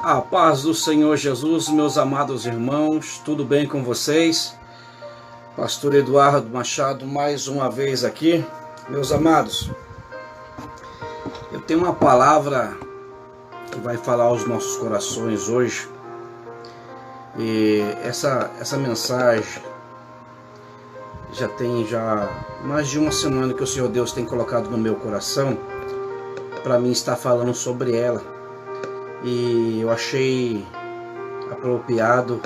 A paz do Senhor Jesus, meus amados irmãos, tudo bem com vocês? Pastor Eduardo Machado, mais uma vez aqui. Meus amados, eu tenho uma palavra que vai falar aos nossos corações hoje. E essa mensagem já tem mais de uma semana que o Senhor Deus tem colocado no meu coração para mim estar falando sobre ela. E eu achei apropriado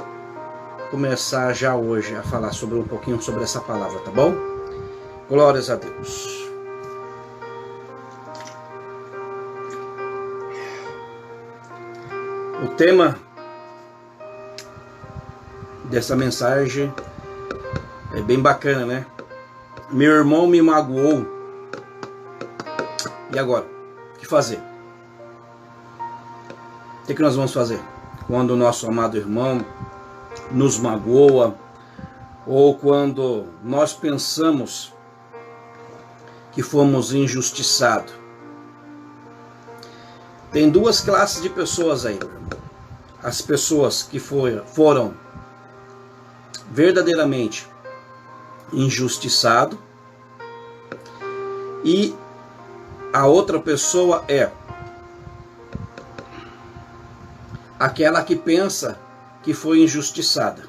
começar já hoje a falar um pouquinho sobre essa palavra, tá bom? Glórias a Deus. O tema dessa mensagem é bem bacana, né? Meu irmão me magoou. E agora? O que fazer? O que nós vamos fazer quando o nosso amado irmão nos magoa, ou quando nós pensamos que fomos injustiçados? Tem duas classes de pessoas aí, meu irmão. As pessoas que foram verdadeiramente injustiçadas, e a outra pessoa é aquela que pensa que foi injustiçada.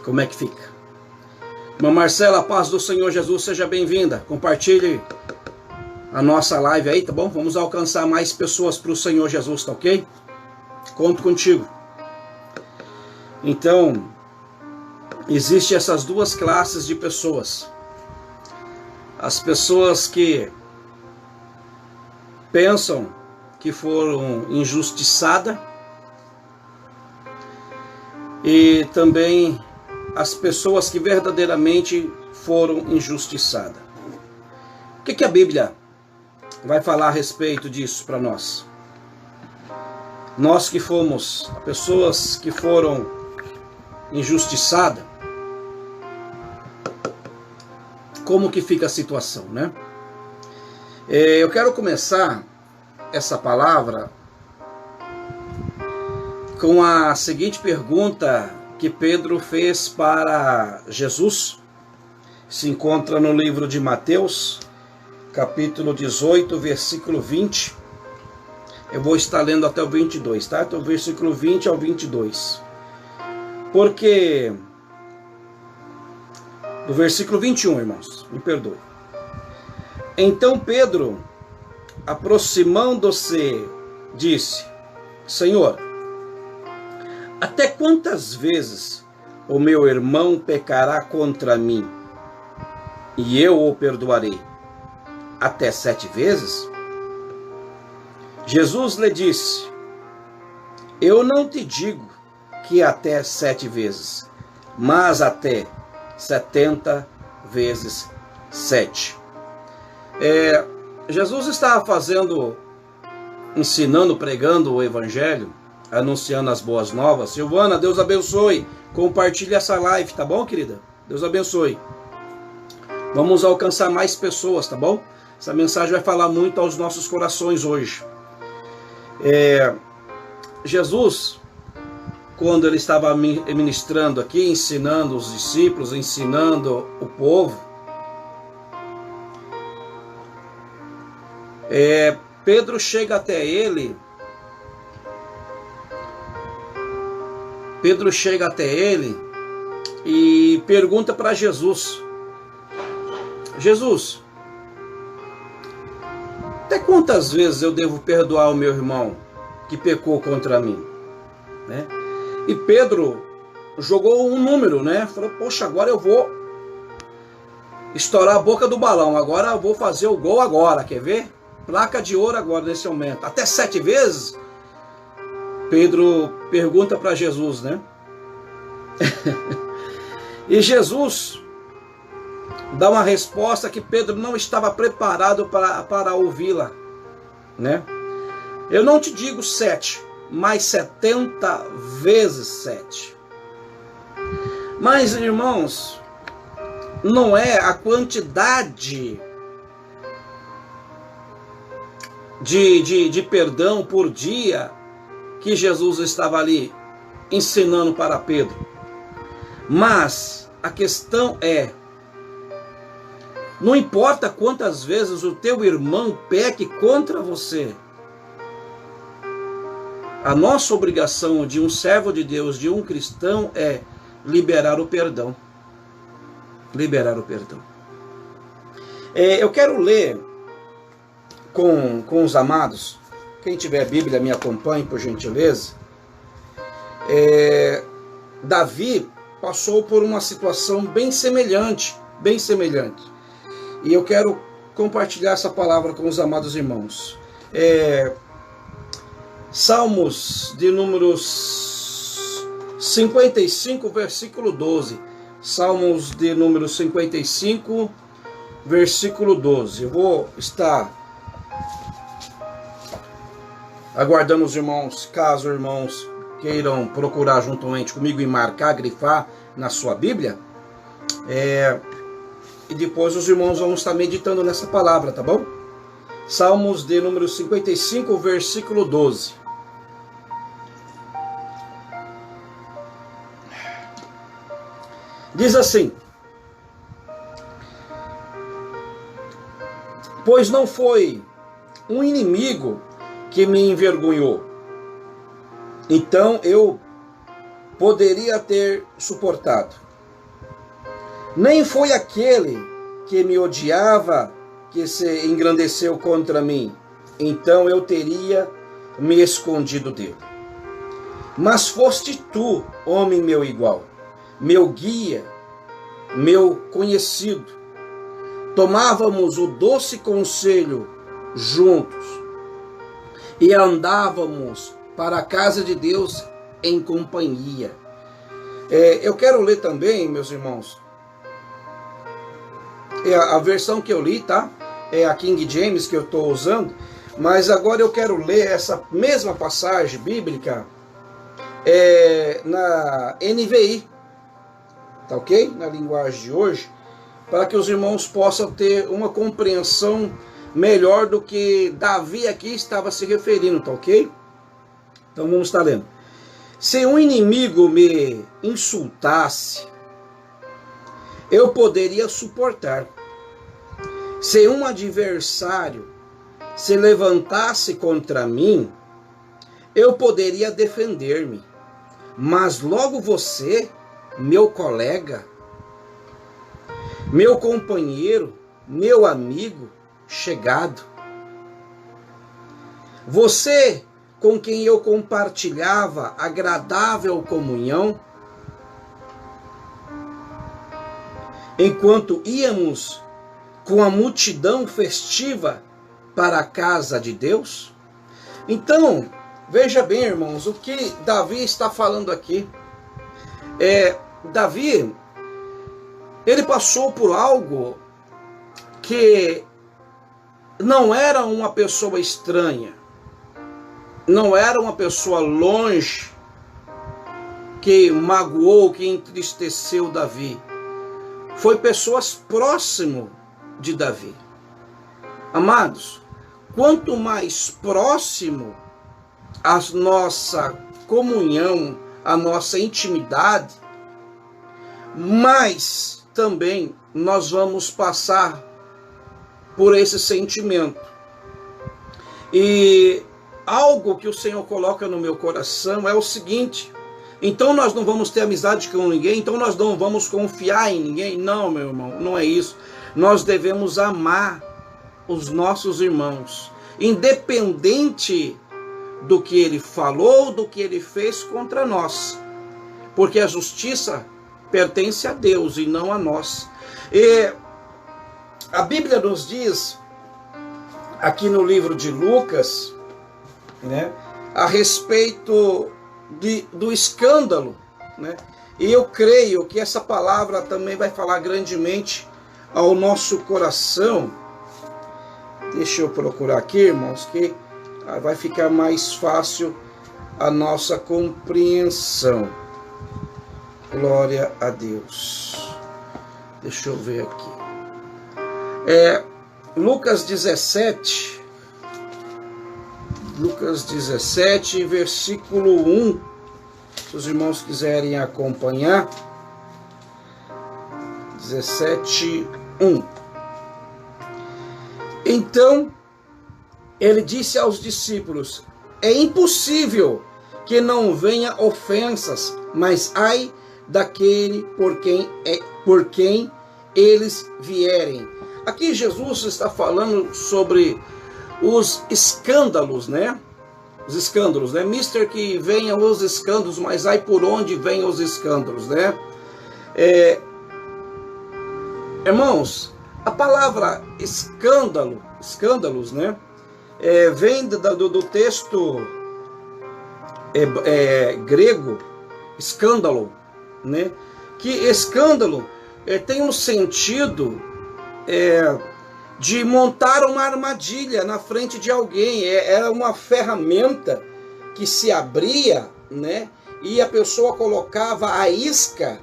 Como é que fica? Irmã Marcela, a paz do Senhor Jesus, seja bem-vinda. Compartilhe a nossa live aí, tá bom? Vamos alcançar mais pessoas para o Senhor Jesus, tá ok? Conto contigo. Então, existem essas duas classes de pessoas. As pessoas que pensam que foram injustiçadas, e também as pessoas que verdadeiramente foram injustiçadas. O que a Bíblia vai falar a respeito disso para nós? Nós que fomos pessoas que foram injustiçadas, como que fica a situação, né? Eu quero começar essa palavra com a seguinte pergunta que Pedro fez para Jesus. Se encontra no livro de Mateus, capítulo 18, versículo 20. Eu vou estar lendo até o 22, tá? Então, versículo 20 ao 22. Porque do versículo 21, irmãos, me perdoe. Então Pedro, aproximando-se, disse: Senhor, até quantas vezes o meu irmão pecará contra mim e eu o perdoarei? Até 7 vezes? Jesus lhe disse: eu não te digo que até 7 vezes, mas até 70 vezes 7. Jesus estava ensinando, pregando o evangelho, anunciando as boas novas. Silvana, Deus abençoe. Compartilhe essa live, tá bom, querida? Deus abençoe. Vamos alcançar mais pessoas, tá bom? Essa mensagem vai falar muito aos nossos corações hoje. Jesus, quando ele estava ministrando aqui, ensinando os discípulos, ensinando o povo, Pedro chega até ele. Pedro chega até ele e pergunta para Jesus: Jesus, até quantas vezes eu devo perdoar o meu irmão que pecou contra mim? Né? E Pedro jogou um número, né? Falou: poxa, agora eu vou estourar a boca do balão, agora eu vou fazer o gol agora, quer ver? Placa de ouro agora, nesse momento. Até 7 vezes? Pedro pergunta para Jesus, né? E Jesus dá uma resposta que Pedro não estava preparado para ouvi-la, né? Eu não te digo 7, mas 70 vezes 7. Mas, irmãos, não é a quantidade de perdão por dia que Jesus estava ali ensinando para Pedro. Mas a questão é, não importa quantas vezes o teu irmão peque contra você, a nossa obrigação de um servo de Deus, de um cristão, é liberar o perdão. Liberar o perdão. Eu quero ler com os amados. Quem tiver a Bíblia, me acompanhe, por gentileza. Davi passou por uma situação bem semelhante. E eu quero compartilhar essa palavra com os amados irmãos. Salmos de números 55, versículo 12. Salmos de número 55, versículo 12. Eu vou estar aguardando os irmãos, caso os irmãos queiram procurar juntamente comigo e marcar, grifar na sua Bíblia. E depois os irmãos vão estar meditando nessa palavra, tá bom? Salmos de número 55, versículo 12. Diz assim: pois não foi um inimigo que me envergonhou, então eu poderia ter suportado. Nem foi aquele que me odiava que se engrandeceu contra mim, então eu teria me escondido dele. Mas foste tu, homem meu igual, meu guia, meu conhecido. Tomávamos o doce conselho juntos e andávamos para a casa de Deus em companhia. Eu quero ler também, meus irmãos, a versão que eu li, tá? É a King James que eu estou usando, mas agora eu quero ler essa mesma passagem bíblica na NVI, tá ok? Na linguagem de hoje, para que os irmãos possam ter uma compreensão melhor do que Davi aqui estava se referindo, tá ok? Então vamos estar lendo. Se um inimigo me insultasse, eu poderia suportar. Se um adversário se levantasse contra mim, eu poderia defender-me. Mas logo você, meu colega, meu companheiro, meu amigo chegado, você com quem eu compartilhava agradável comunhão, enquanto íamos com a multidão festiva para a casa de Deus. Então, veja bem, irmãos, o que Davi está falando aqui. Davi, ele passou por algo que não era uma pessoa estranha, não era uma pessoa longe que magoou, que entristeceu Davi. Foi pessoas próximas de Davi. Amados, quanto mais próximo a nossa comunhão, a nossa intimidade, mais também nós vamos passar por esse sentimento. E algo que o Senhor coloca no meu coração é o seguinte: então nós não vamos ter amizade com ninguém, então nós não vamos confiar em ninguém. Não, meu irmão, não é isso. Nós devemos amar os nossos irmãos, independente do que ele falou, do que ele fez contra nós, porque a justiça pertence a Deus e não a nós. E a Bíblia nos diz, aqui no livro de Lucas, né, a respeito do escândalo, né? E eu creio que essa palavra também vai falar grandemente ao nosso coração. Deixa eu procurar aqui, irmãos, que vai ficar mais fácil a nossa compreensão. Glória a Deus. Deixa eu ver aqui. Lucas 17, Lucas 17, versículo 1. Se os irmãos quiserem acompanhar. 17, 1. Então, ele disse aos discípulos: é impossível que não venha ofensas, mas ai daquele por quem eles vierem. Aqui Jesus está falando sobre os escândalos, né? Os escândalos, né? Mister, que venham os escândalos, mas ai por onde venham os escândalos, né? Irmãos, a palavra escândalos, né? Vem do texto grego, escândalo, né? Que escândalo tem um sentido de montar uma armadilha na frente de alguém. Era uma ferramenta que se abria, né? E a pessoa colocava a isca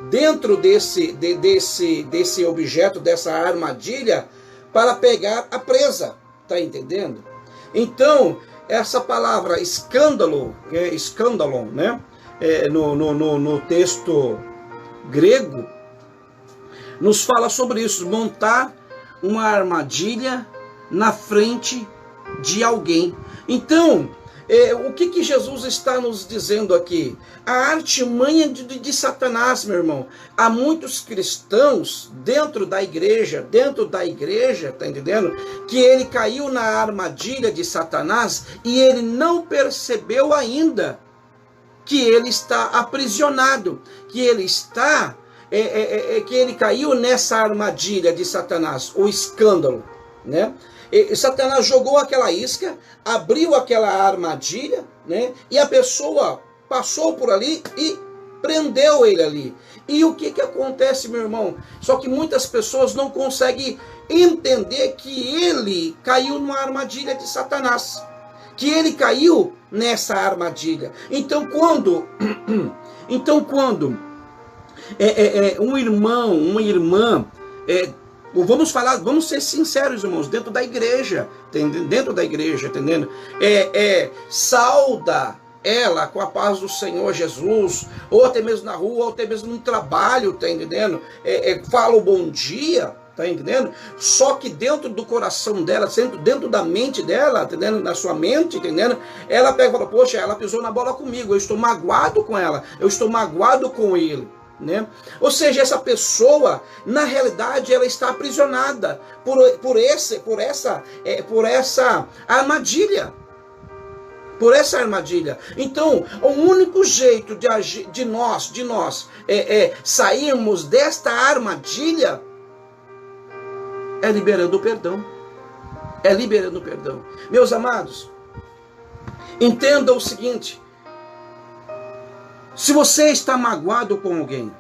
dentro desse objeto, dessa armadilha, para pegar a presa. Tá entendendo? Então, essa palavra escândalo, né? No texto grego, nos fala sobre isso, montar uma armadilha na frente de alguém. Então, o que Jesus está nos dizendo aqui? A artimanha de Satanás, meu irmão. Há muitos cristãos dentro da igreja, tá entendendo? Que ele caiu na armadilha de Satanás e ele não percebeu ainda que ele está aprisionado, que ele está, que ele caiu nessa armadilha de Satanás, o escândalo, né? Satanás jogou aquela isca, abriu aquela armadilha, né? E a pessoa passou por ali e prendeu ele ali. E o que acontece, meu irmão? Só que muitas pessoas não conseguem entender que ele caiu numa armadilha de Satanás, que ele caiu nessa armadilha. Então quando um irmão, uma irmã, vamos ser sinceros, irmãos, dentro da igreja, entendendo? Sauda ela com a paz do Senhor Jesus, ou até mesmo na rua, ou até mesmo no trabalho, tá entendendo? Fala o bom dia, tá entendendo? Só que dentro do coração dela, dentro da mente dela, entendendo? Na sua mente, entendendo? Ela pega e fala: poxa, ela pisou na bola comigo, eu estou magoado com ela, eu estou magoado com ele. Né? Ou seja, essa pessoa, na realidade, ela está aprisionada por essa armadilha. Por essa armadilha. Então, o único jeito de nós sairmos desta armadilha é liberando o perdão. Meus amados, entenda o seguinte: se você está magoado com alguém,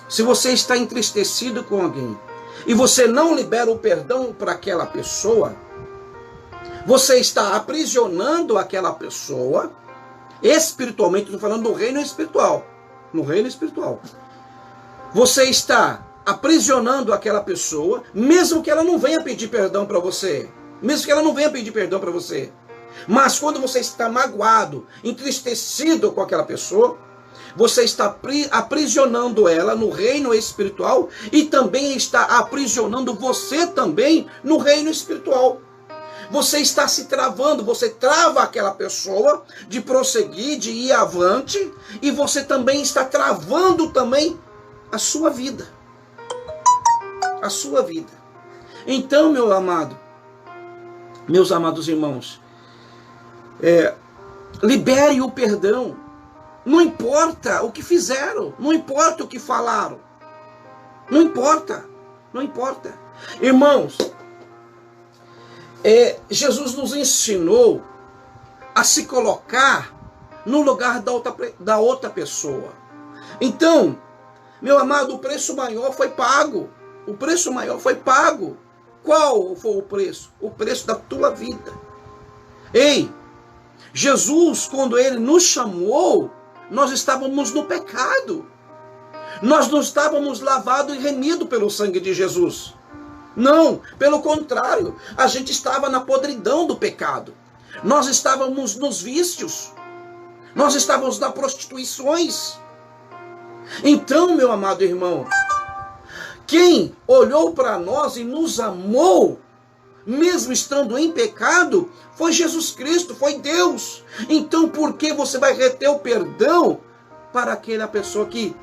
se você está entristecido com alguém, e você não libera o perdão para aquela pessoa, você está aprisionando aquela pessoa espiritualmente. Estou falando do reino espiritual. No reino espiritual. Você está aprisionando aquela pessoa, mesmo que ela não venha pedir perdão para você. Mas quando você está magoado, entristecido com aquela pessoa, você está aprisionando ela no reino espiritual e também está aprisionando você também no reino espiritual. Você está se travando, você trava aquela pessoa de prosseguir, de ir avante, e você também está travando também a sua vida. A sua vida. Então, meus amados irmãos, libere o perdão. Não importa o que fizeram, não importa o que falaram, não importa. Irmãos, Jesus nos ensinou a se colocar no lugar da outra pessoa. Então, meu amado, o preço maior foi pago. Qual foi o preço? O preço da tua vida. Ei, Jesus, quando ele nos chamou, nós estávamos no pecado. Nós não estávamos lavados e remidos pelo sangue de Jesus. Não, pelo contrário, a gente estava na podridão do pecado. Nós estávamos nos vícios. Nós estávamos nas prostituições. Então, meu amado irmão, quem olhou para nós e nos amou, mesmo estando em pecado, foi Jesus Cristo, foi Deus. Então, por que você vai reter o perdão para aquela pessoa que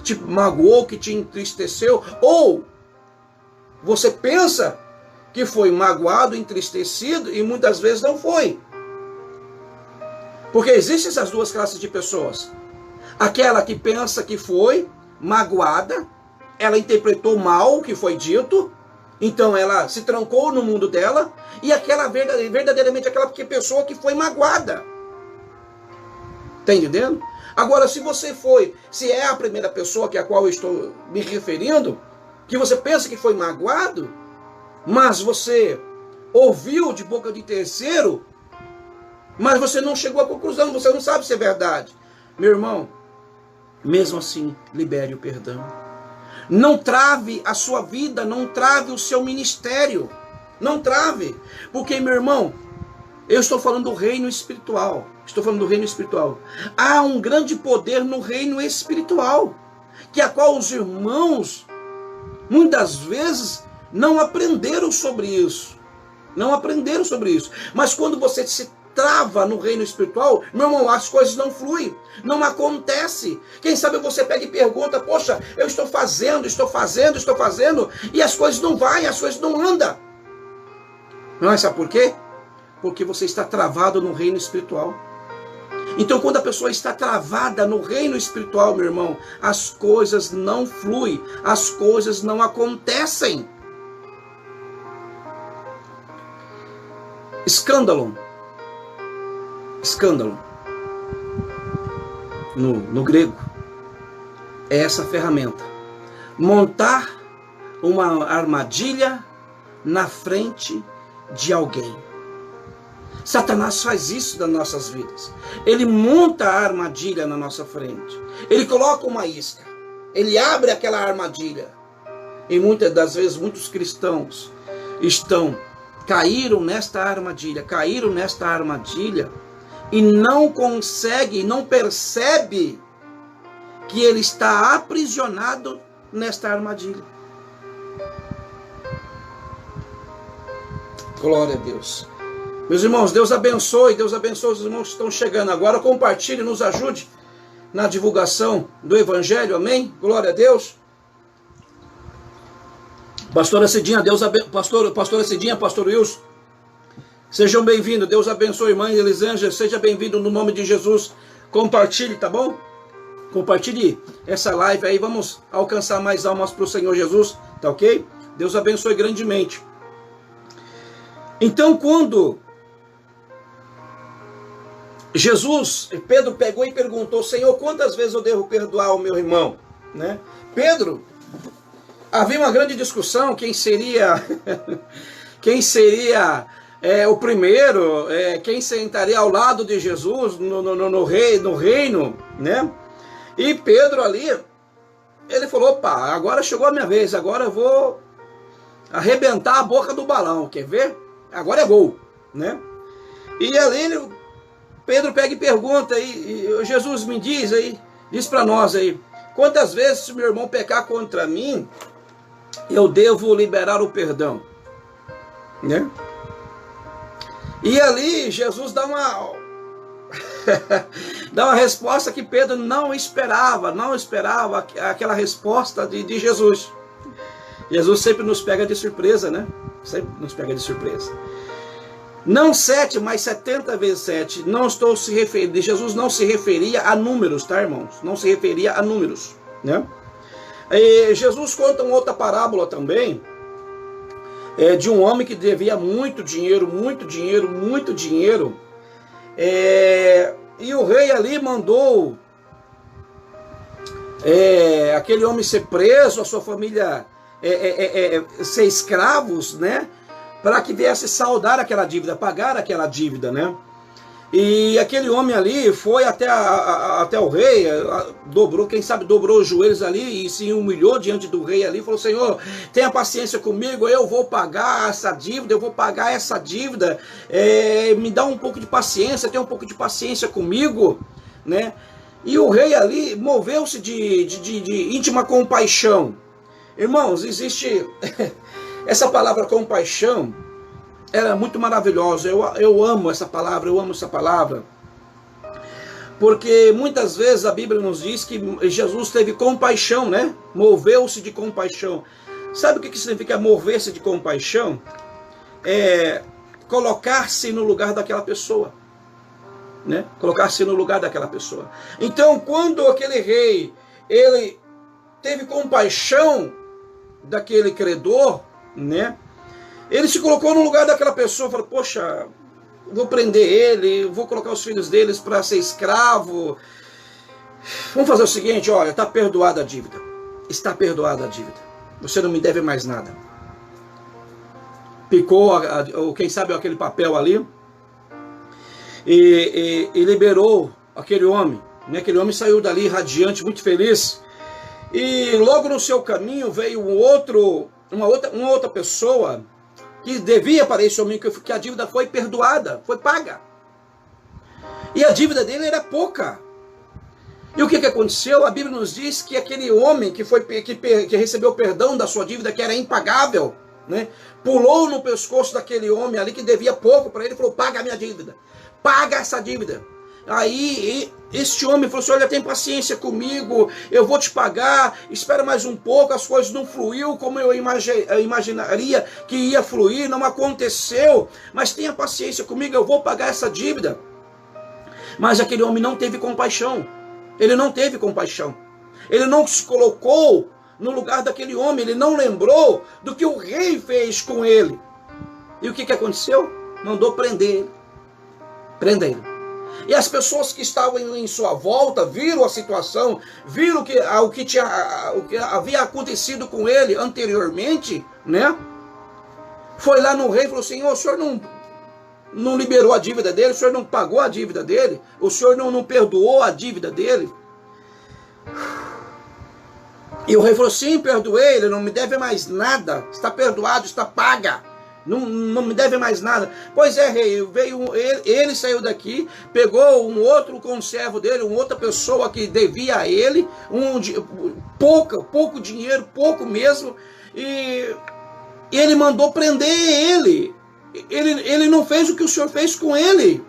te magoou, que te entristeceu? Ou você pensa que foi magoado, entristecido, e muitas vezes não foi. Porque existem essas duas classes de pessoas. Aquela que pensa que foi magoada, ela interpretou mal o que foi dito, então ela se trancou no mundo dela, e aquela verdadeiramente aquela pessoa que foi magoada. Está entendendo? Agora, se é a primeira pessoa que a qual eu estou me referindo, que você pensa que foi magoado, mas você ouviu de boca de terceiro, mas você não chegou à conclusão, você não sabe se é verdade. Meu irmão, mesmo assim, libere o perdão. Não trave a sua vida, não trave o seu ministério. Não trave. Porque, meu irmão, eu estou falando do reino espiritual. Estou falando do reino espiritual. Há um grande poder no reino espiritual, que a qual os irmãos, muitas vezes, não aprenderam sobre isso. Não aprenderam sobre isso. Mas quando você se trava no reino espiritual, meu irmão, as coisas não fluem, não acontece. Quem sabe você pega e pergunta, poxa, eu estou fazendo, e as coisas não vai, as coisas não andam. Não, sabe por quê? Porque você está travado no reino espiritual. Então, quando a pessoa está travada no reino espiritual, meu irmão, as coisas não fluem, as coisas não acontecem. Escândalo, no grego, é essa ferramenta. Montar uma armadilha na frente de alguém. Satanás faz isso nas nossas vidas. Ele monta a armadilha na nossa frente. Ele coloca uma isca. Ele abre aquela armadilha. E muitas das vezes, muitos cristãos caíram nesta armadilha, e não consegue, não percebe que ele está aprisionado nesta armadilha. Glória a Deus. Meus irmãos, Deus abençoe os irmãos que estão chegando agora. Compartilhe, nos ajude na divulgação do Evangelho, amém? Glória a Deus. Pastora Cidinha, Pastora Cidinha, Pastor Wilson, sejam bem-vindos. Deus abençoe, irmã Elisângela, seja bem-vindo no nome de Jesus. Compartilhe, tá bom? Compartilhe essa live aí, vamos alcançar mais almas para o Senhor Jesus, tá ok? Deus abençoe grandemente. Então, quando Pedro pegou e perguntou, Senhor, quantas vezes eu devo perdoar o meu irmão? Né? Pedro, havia uma grande discussão, quem seria o primeiro, quem sentaria ao lado de Jesus no reino, né? E Pedro ali, ele falou, opa, agora chegou a minha vez, agora eu vou arrebentar a boca do balão, quer ver? Agora é gol, né? E ali Pedro pega e pergunta aí, Jesus me diz para nós aí, quantas vezes se meu irmão pecar contra mim, eu devo liberar o perdão, né? E ali Jesus dá uma resposta que Pedro não esperava aquela resposta de Jesus. Jesus sempre nos pega de surpresa, né? Sempre nos pega de surpresa. Não 7, mas 70 vezes 7. Não estou se referindo. Jesus não se referia a números, tá, irmãos? Não se referia a números, né? E Jesus conta uma outra parábola também, de um homem que devia muito dinheiro, e o rei ali mandou aquele homem ser preso, a sua família ser escravos, né? Para que viesse saldar aquela dívida, pagar aquela dívida, né? E aquele homem ali foi até o rei, dobrou, quem sabe dobrou os joelhos ali e se humilhou diante do rei ali, falou: Senhor, tenha paciência comigo, eu vou pagar essa dívida, me dá um pouco de paciência, tenha um pouco de paciência comigo, né? E o rei ali moveu-se de íntima compaixão. Irmãos, existe essa palavra compaixão, ela é muito maravilhosa. Eu amo essa palavra, porque muitas vezes a Bíblia nos diz que Jesus teve compaixão, né? Moveu-se de compaixão. Sabe o que significa mover-se de compaixão? É colocar-se no lugar daquela pessoa, né? Colocar-se no lugar daquela pessoa. Então, quando aquele rei, ele teve compaixão daquele credor, né? Ele se colocou no lugar daquela pessoa, falou: poxa, vou prender ele, vou colocar os filhos deles para ser escravo. Vamos fazer o seguinte, olha, está perdoada a dívida. Está perdoada a dívida. Você não me deve mais nada. Picou, ou quem sabe aquele papel ali, e liberou aquele homem. Né? Aquele homem saiu dali radiante, muito feliz. E logo no seu caminho veio uma outra pessoa que devia para esse homem, que a dívida foi perdoada, foi paga. E a dívida dele era pouca. E o que aconteceu? A Bíblia nos diz que aquele homem que recebeu perdão da sua dívida, que era impagável, né, pulou no pescoço daquele homem ali que devia pouco para ele e falou: paga a minha dívida, paga essa dívida. Aí este homem falou assim: olha, tem paciência comigo, eu vou te pagar, espera mais um pouco. As coisas não fluiu como eu imaginaria que ia fluir, não aconteceu, mas tenha paciência comigo, eu vou pagar essa dívida. Mas aquele homem não teve compaixão, ele não teve compaixão, ele não se colocou no lugar daquele homem, ele não lembrou do que o rei fez com ele. E o que aconteceu? Mandou prender ele. E as pessoas que estavam em sua volta viram a situação, viram o que havia acontecido com ele anteriormente, né? Foi lá no rei e falou: Senhor, o senhor não liberou a dívida dele, o senhor não pagou a dívida dele, o senhor não perdoou a dívida dele. E o rei falou: sim, perdoei, ele não me deve mais nada, está perdoado, está paga. Não me deve mais nada. Pois é, rei, ele saiu daqui, pegou um outro conservo dele, uma outra pessoa que devia a ele, pouco dinheiro, pouco mesmo, e ele mandou prender ele. Ele não fez o que o senhor fez com ele.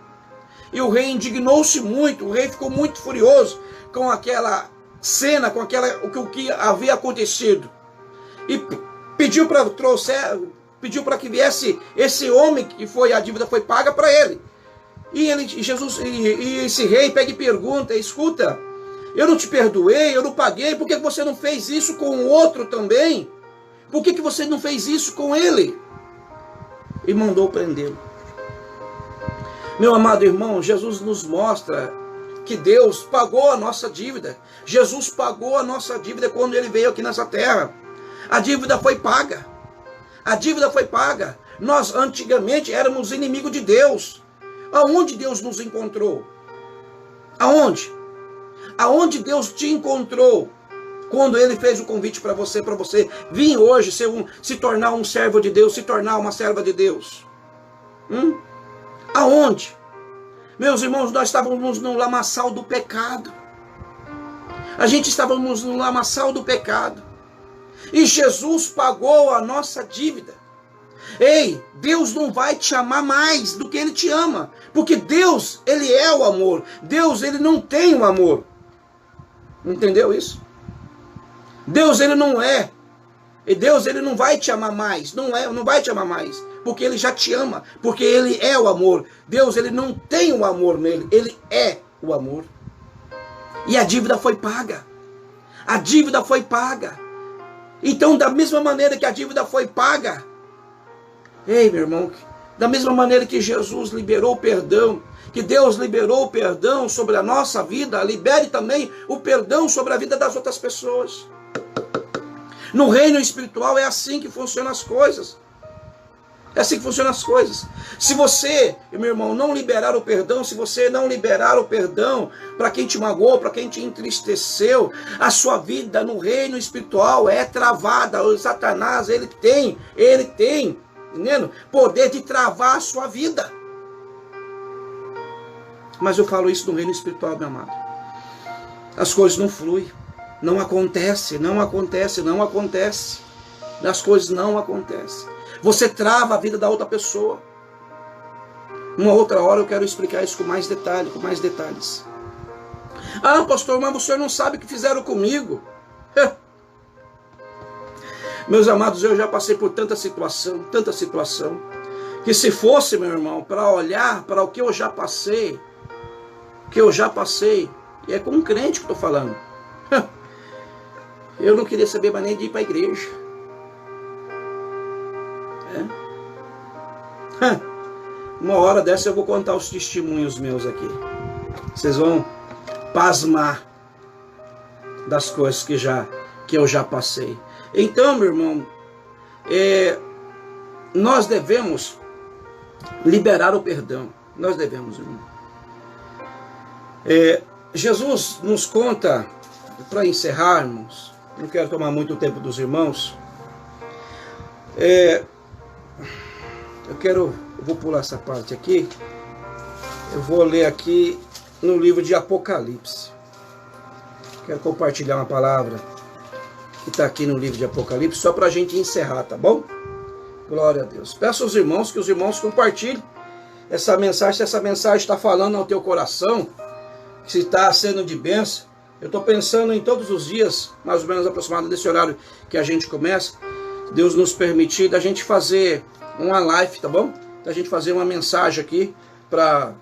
E o rei indignou-se muito, o rei ficou muito furioso com aquela cena, com o que havia acontecido. E pediu para que viesse esse homem que a dívida foi paga para ele. E esse rei pega e pergunta: escuta, eu não te perdoei, eu não paguei, por que você não fez isso com o outro também? Por que você não fez isso com ele? E mandou prendê-lo. Meu amado irmão, Jesus nos mostra que Deus pagou a nossa dívida. Jesus pagou a nossa dívida quando ele veio aqui nessa terra. A dívida foi paga. A dívida foi paga. Nós antigamente éramos inimigos de Deus. Aonde Deus nos encontrou? Aonde? Aonde Deus te encontrou? Quando ele fez o convite para você vir hoje se tornar um servo de Deus, se tornar uma serva de Deus. Aonde? Meus irmãos, nós estávamos no lamaçal do pecado. A gente estávamos no lamaçal do pecado. E Jesus pagou a nossa dívida. Ei, Deus não vai te amar mais do que Ele te ama. Porque Deus, Ele é o amor. Deus, Ele não tem o amor. Entendeu isso? Deus, Ele não é. E Deus, Ele não vai te amar mais. Não vai te amar mais. Porque Ele já te ama. Porque Ele é o amor. Deus, Ele não tem o amor nele. Ele é o amor. E a dívida foi paga. A dívida foi paga. Então, da mesma maneira que a dívida foi paga, ei, meu irmão, da mesma maneira que Jesus liberou o perdão, que Deus liberou o perdão sobre a nossa vida, libere também o perdão sobre a vida das outras pessoas. No reino espiritual é assim que funcionam as coisas. É assim que funcionam as coisas. Se você, meu irmão, não liberar o perdão, se você não liberar o perdão para quem te magoou, para quem te entristeceu, a sua vida no reino espiritual é travada. O Satanás, ele tem, entendendo? Poder de travar a sua vida. Mas eu falo isso no reino espiritual, meu amado. As coisas não fluem, não acontece. As coisas não acontecem. Você trava a vida da outra pessoa. Uma outra hora eu quero explicar isso com mais detalhes. Ah, pastor, mas o senhor não sabe o que fizeram comigo. Meus amados, eu já passei por tanta situação, que se fosse, meu irmão, para olhar para o que eu já passei, e é com um crente que estou falando, eu não queria saber mais nem de ir para a igreja. Uma hora dessa eu vou contar os testemunhos meus aqui. Vocês vão pasmar das coisas que eu já passei. Então, meu irmão, nós devemos liberar o perdão. Nós devemos, irmão. Jesus nos conta, para encerrarmos, não quero tomar muito tempo dos irmãos, eu vou pular essa parte aqui. Eu vou ler aqui no livro de Apocalipse. Quero compartilhar uma palavra que está aqui no livro de Apocalipse, só para a gente encerrar, tá bom? Glória a Deus. Peço aos irmãos que os irmãos compartilhem essa mensagem. Se essa mensagem está falando ao teu coração, se está sendo de bênção. Eu estou pensando em todos os dias, mais ou menos aproximado desse horário que a gente começa, Deus nos permitir, da gente fazer uma live, tá bom? Da gente fazer uma mensagem aqui para,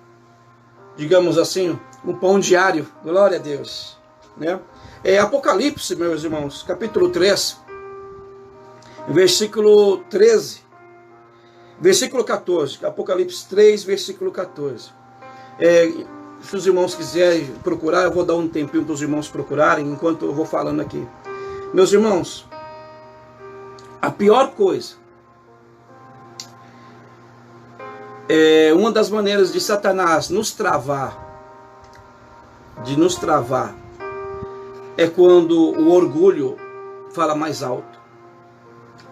digamos assim, um pão diário. Glória a Deus, né? Apocalipse, meus irmãos, capítulo 3, versículo 13, versículo 14, Apocalipse 3, versículo 14. Se os irmãos quiserem procurar, eu vou dar um tempinho para os irmãos procurarem, enquanto eu vou falando aqui. Meus irmãos, a pior coisa, uma das maneiras de Satanás nos travar, é quando o orgulho fala mais alto.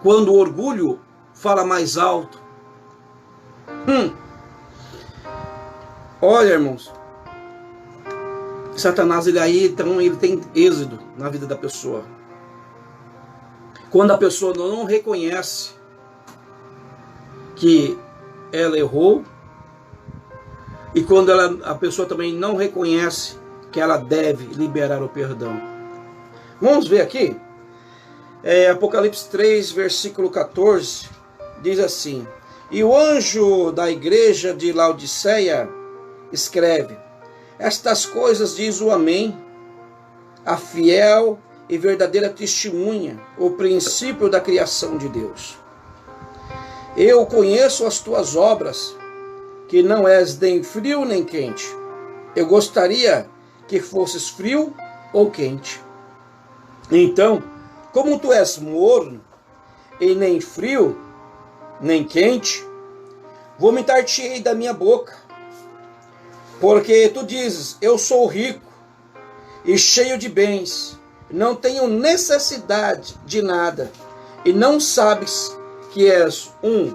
Quando o orgulho fala mais alto. Olha, irmãos, Satanás, ele tem êxito na vida da pessoa. Quando a pessoa não reconhece que ela errou, e quando a pessoa também não reconhece que ela deve liberar o perdão. Vamos ver aqui, Apocalipse 3, versículo 14, diz assim: E o anjo da igreja de Laodiceia escreve: Estas coisas diz o Amém, a fiel e verdadeira testemunha, o princípio da criação de Deus. Eu conheço as tuas obras, que não és nem frio nem quente. Eu gostaria que fosses frio ou quente. Então, como tu és morno, e nem frio, nem quente, vomitar-te-ei da minha boca. Porque tu dizes, eu sou rico e cheio de bens, não tenho necessidade de nada, e não sabes que és um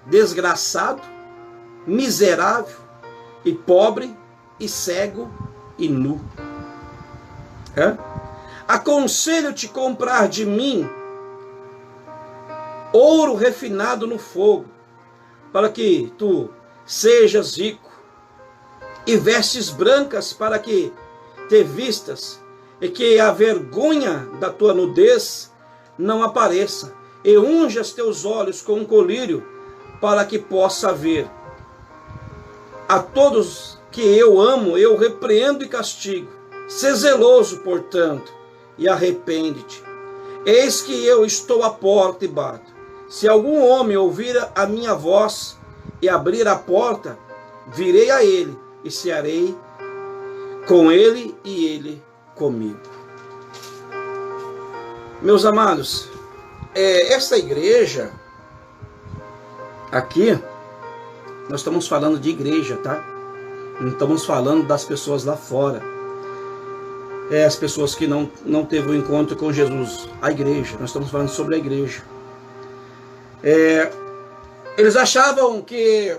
desgraçado, miserável, e pobre, e cego, e nu. Aconselho-te comprar de mim ouro refinado no fogo, para que tu sejas rico, e vestes brancas para que te vistas, e que a vergonha da tua nudez não apareça, e unjas teus olhos com um colírio, para que possa ver. A todos que eu amo, eu repreendo e castigo. Sê zeloso, portanto, e arrepende-te. Eis que eu estou à porta e bato. Se algum homem ouvir a minha voz e abrir a porta, virei a ele e cearei com ele e ele comigo. Meus amados, esta igreja, Aqui nós estamos falando de igreja, tá? Não estamos falando das pessoas lá fora. As pessoas que não teve o encontro com Jesus. A igreja, nós estamos falando sobre a igreja. Eles achavam que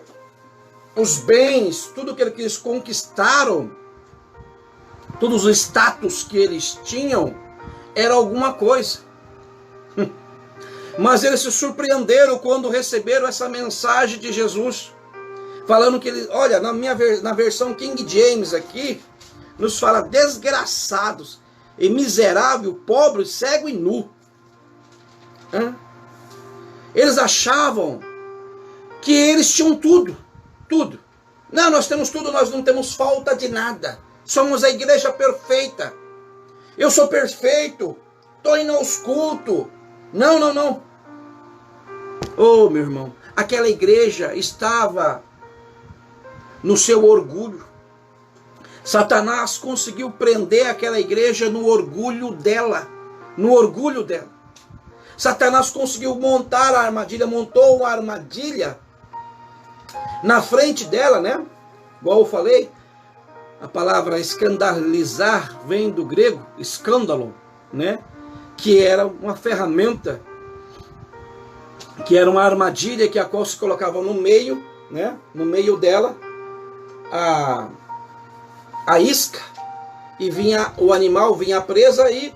os bens, tudo que eles conquistaram, todos os status que eles tinham, era alguma coisa. Mas eles se surpreenderam quando receberam essa mensagem de Jesus, falando que eles, olha, na versão King James aqui, nos fala desgraçados, e miserável, pobre, cego e nu. Eles achavam que eles tinham tudo, tudo. Não, nós temos tudo, nós não temos falta de nada. Somos a igreja perfeita. Eu sou perfeito. Estou indo aos cultos. Não, não, não. Oh, meu irmão, aquela igreja estava no seu orgulho. Satanás conseguiu prender aquela igreja no orgulho dela. No orgulho dela. Satanás conseguiu montar a armadilha, montou uma armadilha na frente dela, né? Igual eu falei, a palavra escandalizar vem do grego, escândalo, né? Que era uma ferramenta, que era uma armadilha que a qual se colocava no meio, né? No meio dela, a isca, e vinha o animal, vinha a presa e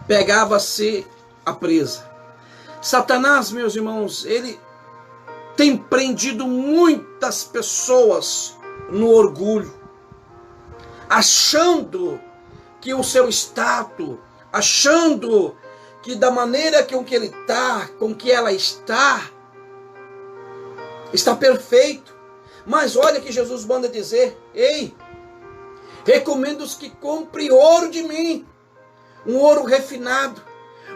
pegava-se a presa. Satanás, meus irmãos, ele tem prendido muitas pessoas no orgulho, achando que o seu status, achando que da maneira com que ele está, com que ela está perfeito. Mas olha que Jesus manda dizer: ei, recomendo-os que compre ouro de mim, um ouro refinado,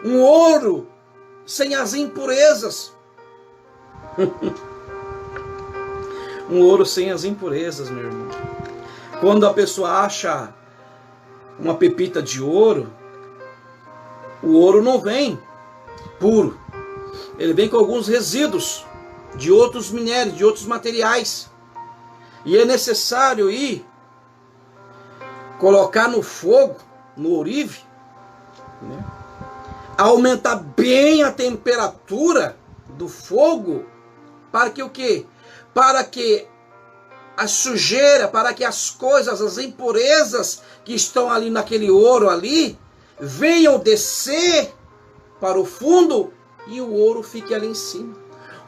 um ouro sem as impurezas. Um ouro sem as impurezas, meu irmão. Quando a pessoa acha uma pepita de ouro, o ouro não vem puro. Ele vem com alguns resíduos de outros minérios, de outros materiais. E é necessário ir colocar no fogo, no ourive, né? Aumentar bem a temperatura do fogo, para que o quê? Para que a sujeira, para que as coisas, as impurezas que estão ali naquele ouro ali, venham descer para o fundo e o ouro fique ali em cima.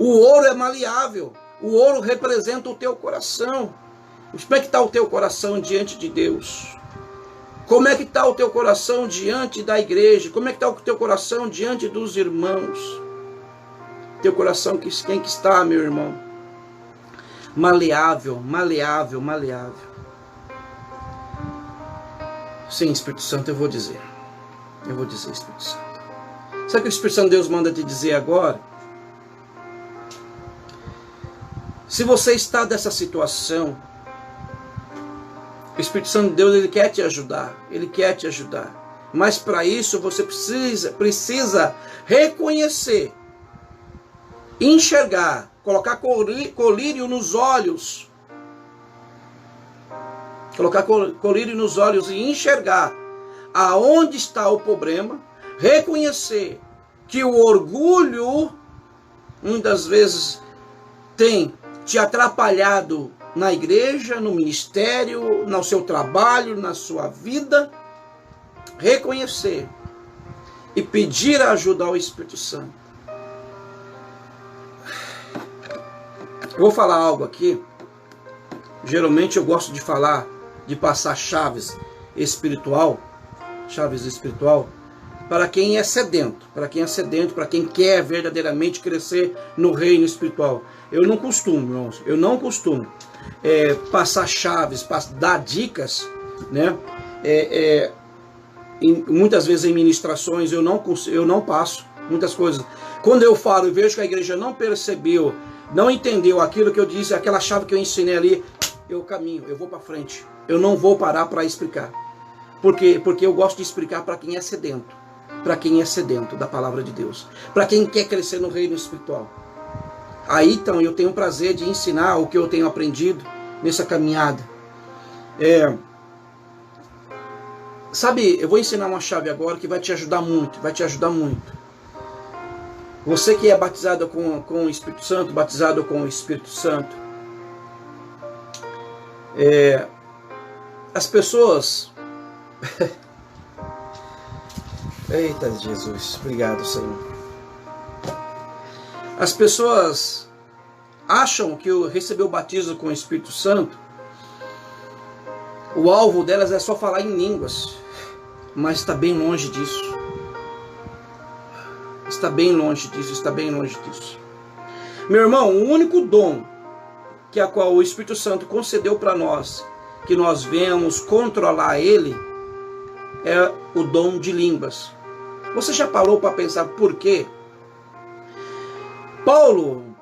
O ouro é maleável, o ouro representa o teu coração. Como é que está o teu coração diante de Deus? Como é que está o teu coração diante da igreja? Como é que está o teu coração diante dos irmãos? Teu coração, quem que está, meu irmão? Maleável, maleável, maleável. Sim, Espírito Santo, eu vou dizer. Eu vou dizer, Espírito Santo. Sabe o que o Espírito Santo de Deus manda te dizer agora? Se você está nessa situação, o Espírito Santo de Deus, ele quer te ajudar. Ele quer te ajudar. Mas para isso você precisa reconhecer, enxergar, colocar colírio nos olhos. Colocar colírio nos olhos e enxergar aonde está o problema. Reconhecer que o orgulho muitas vezes tem te atrapalhado na igreja, no ministério, no seu trabalho, na sua vida. Reconhecer e pedir a ajuda ao Espírito Santo. Eu vou falar algo aqui. Geralmente eu gosto de falar, de passar chaves espiritual, para quem é sedento, para quem quer verdadeiramente crescer no reino espiritual. Eu não costumo, irmãos, passar chaves, dar dicas, né? Muitas vezes em ministrações eu não passo muitas coisas. Quando eu falo e vejo que a igreja não percebeu, não entendeu aquilo que eu disse, aquela chave que eu ensinei ali, eu caminho, eu vou para frente. Eu não vou parar para explicar. Porque eu gosto de explicar para quem é sedento. Para quem é sedento da palavra de Deus. Para quem quer crescer no reino espiritual. Aí então eu tenho o prazer de ensinar o que eu tenho aprendido nessa caminhada. Sabe, eu vou ensinar uma chave agora que vai te ajudar muito, vai te ajudar muito. Você que é batizado com o Espírito Santo, batizado com o Espírito Santo, as pessoas... Eita Jesus, obrigado Senhor. As pessoas acham que receber o batismo com o Espírito Santo, o alvo delas é só falar em línguas, mas está bem longe disso. Está bem longe disso, está bem longe disso. Meu irmão, o único dom que a qual o Espírito Santo concedeu para nós, que nós venhamos controlar ele, é o dom de línguas. Você já parou para pensar por quê? Paulo,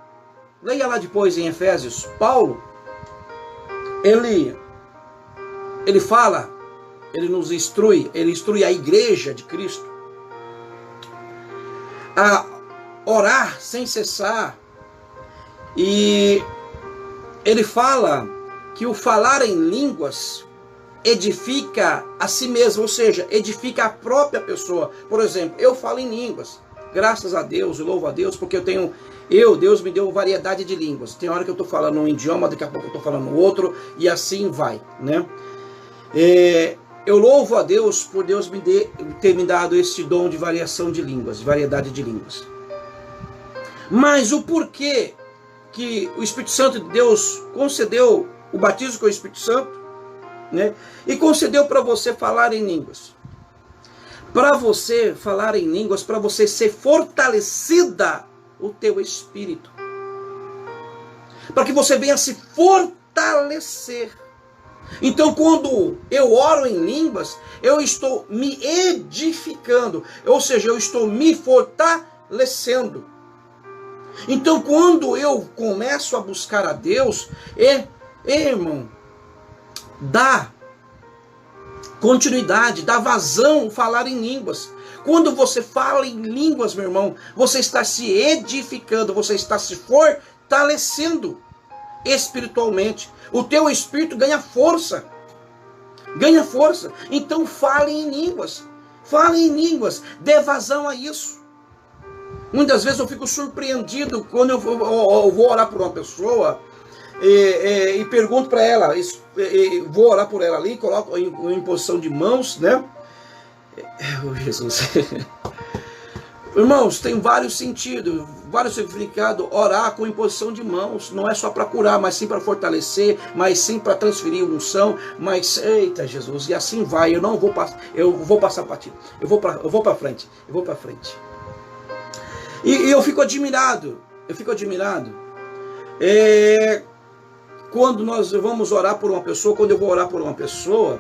leia lá depois em Efésios, Paulo, ele fala, ele nos instrui, ele instrui a igreja de Cristo a orar sem cessar, e ele fala que o falar em línguas edifica a si mesmo, ou seja, edifica a própria pessoa. Por exemplo, eu falo em línguas, graças a Deus, eu louvo a Deus, porque Deus me deu variedade de línguas. Tem hora que eu estou falando um idioma, daqui a pouco eu estou falando outro, e assim vai, né? Eu louvo a Deus por Deus ter me dado esse dom de variação de línguas, de variedade de línguas. Mas o porquê que o Espírito Santo de Deus concedeu o batismo com o Espírito Santo, né? E concedeu para você falar em línguas. Para você falar em línguas, para você ser fortalecida o teu espírito. Para que você venha se fortalecer. Então, quando eu oro em línguas, eu estou me edificando, ou seja, eu estou me fortalecendo. Então, quando eu começo a buscar a Deus, irmão, dá continuidade, dá vazão ao falar em línguas. Quando você fala em línguas, meu irmão, você está se edificando, você está se fortalecendo espiritualmente. O teu espírito ganha força. Ganha força. Então fale em línguas. Fale em línguas. Dê vazão a isso. Muitas vezes eu fico surpreendido quando eu vou orar por uma pessoa e pergunto para ela, vou orar por ela ali, coloco em posição de mãos, né? Oh, Jesus. Irmãos, tem vários sentidos, vários significados. Orar com imposição de mãos não é só para curar, mas sim para fortalecer, mas sim para transferir unção. Mas, eita Jesus, e assim vai. Eu não vou passar, eu vou passar para ti. Eu vou para frente. Eu vou para frente. E eu fico admirado. Quando nós vamos orar por uma pessoa, quando eu vou orar por uma pessoa,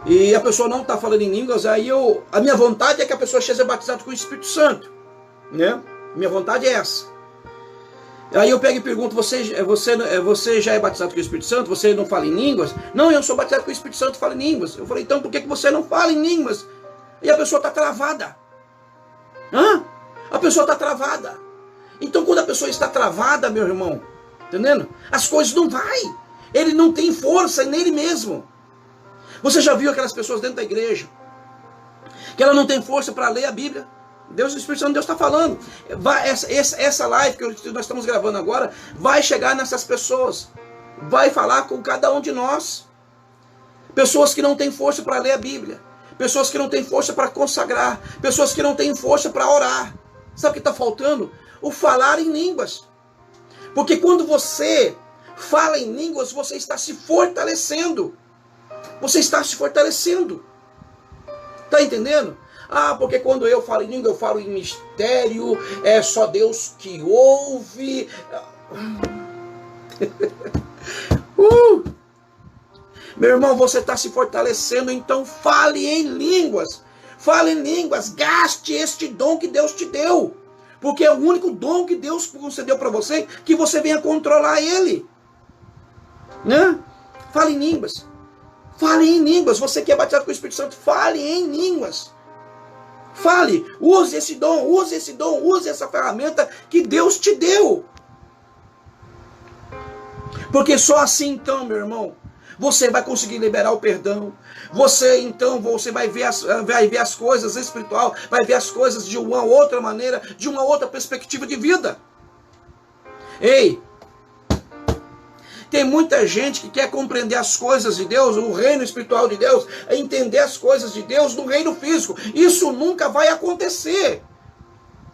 e a pessoa não está falando em línguas, aí a minha vontade é que a pessoa seja batizada com o Espírito Santo, né? Minha vontade é essa. Aí eu pego e pergunto, você já é batizado com o Espírito Santo? Você não fala em línguas? Não, eu sou batizado com o Espírito Santo e falo em línguas. Eu falei, então por que você não fala em línguas? E a pessoa está travada. A pessoa está travada. Então quando a pessoa está travada, meu irmão, entendendo? As coisas não vai. Ele não tem força nele mesmo. Você já viu aquelas pessoas dentro da igreja que ela não tem força para ler a Bíblia? Deus, o Espírito Santo de Deus está falando. Essa live que nós estamos gravando agora vai chegar nessas pessoas. Vai falar com cada um de nós. Pessoas que não têm força para ler a Bíblia. Pessoas que não têm força para consagrar. Pessoas que não têm força para orar. Sabe o que está faltando? O falar em línguas. Porque quando você fala em línguas, você está se fortalecendo. Você está se fortalecendo. Está entendendo? Porque quando eu falo em língua, eu falo em mistério. É só Deus que ouve. Meu irmão, você está se fortalecendo, então fale em línguas. Fale em línguas. Gaste este dom que Deus te deu. Porque é o único dom que Deus concedeu para você, que você venha controlar ele. Né? Fale em línguas. Fale em línguas. Você que é batizado com o Espírito Santo, fale em línguas. Fale. Use esse dom, use essa ferramenta que Deus te deu. Porque só assim então, meu irmão, você vai conseguir liberar o perdão. Você vai ver as coisas espiritual, vai ver as coisas de uma outra maneira, de uma outra perspectiva de vida. Ei, tem muita gente que quer compreender as coisas de Deus, o reino espiritual de Deus, entender as coisas de Deus no reino físico. Isso nunca vai acontecer.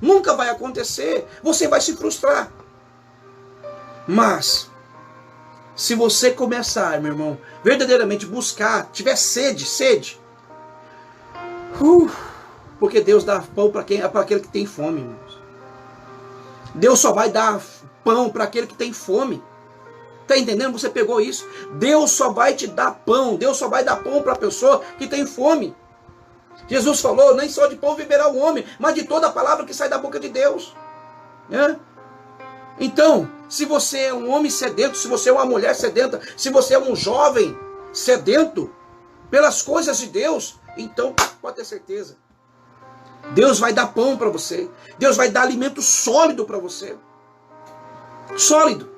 Nunca vai acontecer. Você vai se frustrar. Mas se você começar, meu irmão, verdadeiramente buscar, tiver sede, porque Deus dá pão para aquele que tem fome, irmãos. Deus só vai dar pão para aquele que tem fome. Está entendendo? Você pegou isso? Deus só vai te dar pão. Deus só vai dar pão para a pessoa que tem fome. Jesus falou, nem só de pão viverá o homem, mas de toda a palavra que sai da boca de Deus. Então, se você é um homem sedento, se você é uma mulher sedenta, se você é um jovem sedento pelas coisas de Deus, então pode ter certeza. Deus vai dar pão para você. Deus vai dar alimento sólido para você. Sólido.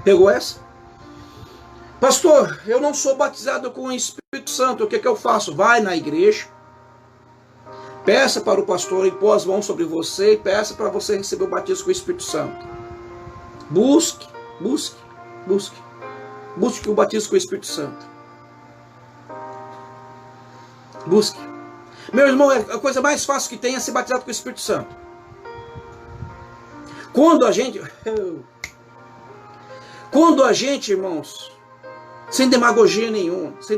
Pegou essa? Pastor, eu não sou batizado com o Espírito Santo. O que eu faço? Vai na igreja. Peça para o pastor impor as mãos sobre você e peça para você receber o batismo com o Espírito Santo. Busque o batismo com o Espírito Santo. Busque. Meu irmão, a coisa mais fácil que tem é ser batizado com o Espírito Santo. Quando a gente, irmãos, sem demagogia nenhuma, sem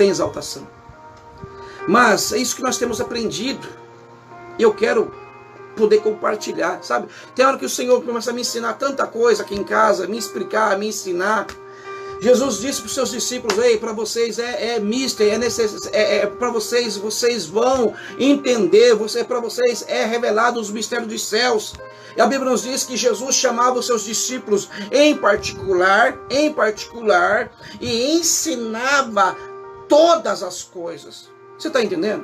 exaltação. Mas é isso que nós temos aprendido. E eu quero poder compartilhar, sabe? Tem hora que o Senhor começa a me ensinar tanta coisa aqui em casa, me explicar, me ensinar. Jesus disse para os seus discípulos, ei, para vocês é misto, para vocês vão entender, para vocês é revelado os mistérios dos céus. E a Bíblia nos diz que Jesus chamava os seus discípulos em particular, e ensinava todas as coisas. Você está entendendo?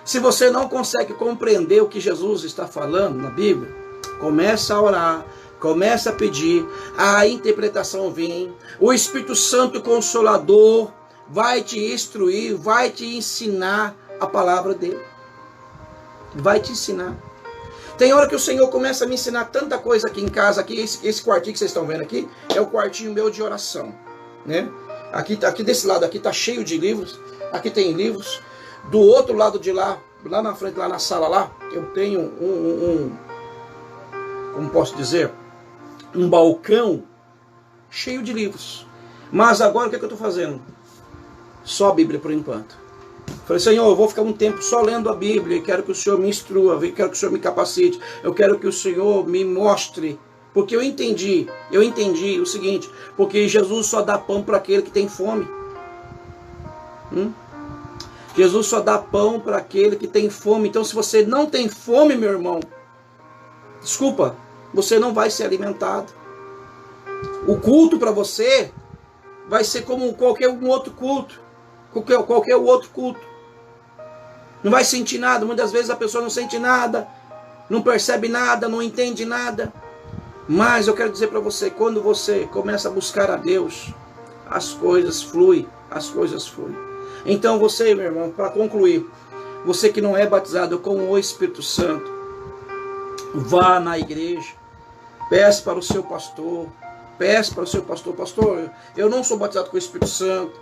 Se você não consegue compreender o que Jesus está falando na Bíblia, começa a orar, começa a pedir, a interpretação vem, o Espírito Santo Consolador vai te instruir, vai te ensinar a palavra dele. Vai te ensinar. Tem hora que o Senhor começa a me ensinar tanta coisa aqui em casa, aqui, esse quartinho que vocês estão vendo aqui, é o quartinho meu de oração, né? Aqui desse lado aqui está cheio de livros, aqui tem livros. Do outro lado de lá na frente, lá na sala lá, eu tenho como posso dizer, um balcão cheio de livros. Mas agora o que eu estou fazendo? Só a Bíblia por enquanto. Falei, Senhor, eu vou ficar um tempo só lendo a Bíblia, e quero que o Senhor me instrua, eu quero que o Senhor me capacite, eu quero que o Senhor me mostre. Porque eu entendi o seguinte, porque Jesus só dá pão para aquele que tem fome. Jesus só dá pão para aquele que tem fome. Então se você não tem fome, meu irmão, desculpa, você não vai ser alimentado. O culto para você vai ser como qualquer outro culto. Qualquer outro culto. Não vai sentir nada. Muitas vezes a pessoa não sente nada, não percebe nada, não entende nada. Mas eu quero dizer para você, quando você começa a buscar a Deus, as coisas fluem. Então você, meu irmão, para concluir, você que não é batizado com o Espírito Santo, vá na igreja, peça para o seu pastor, pastor, eu não sou batizado com o Espírito Santo,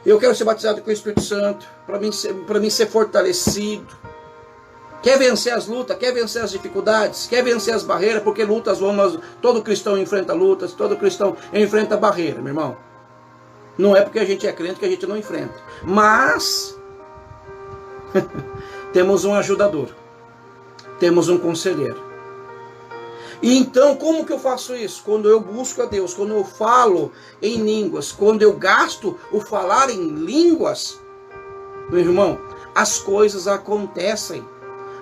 eu quero ser batizado com o Espírito Santo, para mim ser fortalecido. Quer vencer as lutas, quer vencer as dificuldades, quer vencer as barreiras, porque lutas todo cristão enfrenta lutas, todo cristão enfrenta barreira, meu irmão. Não é porque a gente é crente que a gente não enfrenta. Mas temos um ajudador, temos um conselheiro. E então, como que eu faço isso? Quando eu busco a Deus, quando eu falo em línguas, quando eu gasto o falar em línguas, meu irmão, as coisas acontecem.